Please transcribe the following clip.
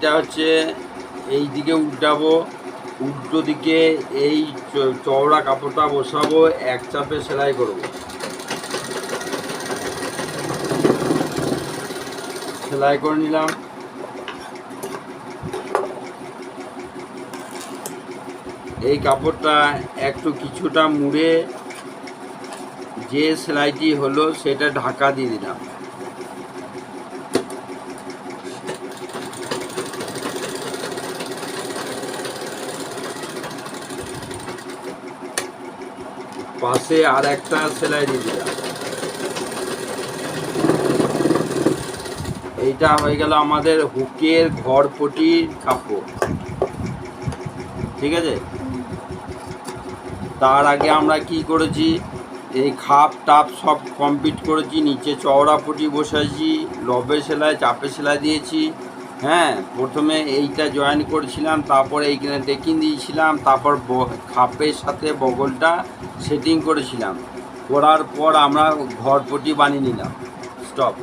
এইটা হচ্ছে এই দিকে উল্টাবো, উল্টো দিকে এই চওড়া কাপড়টা বসাবো, এক চাপে সেলাই করব। সেলাই করে নিলাম। এই কাপড়টা একটু কিছুটা মুড়ে যে সেলাইটি হলো সেটা ঢাকা দিয়ে দিলাম। পাশে আর একটা সেলাই দিয়ে দিলাম। এইটা হয়ে গেল আমাদের হুকের ঘরপটির কাপড়। ঠিক আছে, তার আগে আমরা কি করেছি, এই খাপ টাপ সব কমপ্লিট করেছি, নিচে চওড়া পটি বসাইছি, লবে সেলাই চাপে সেলাই দিয়েছি। হ্যাঁ, প্রথমে এইটা জয়েন করেছিলাম, তারপর এইখানে টেকিং দিয়েছিলাম, তারপর খাপের সাথে বগলটা সেটিং করেছিলাম, করার পর আমরা ঘরপটি বানিয়ে নিলাম। স্টপ।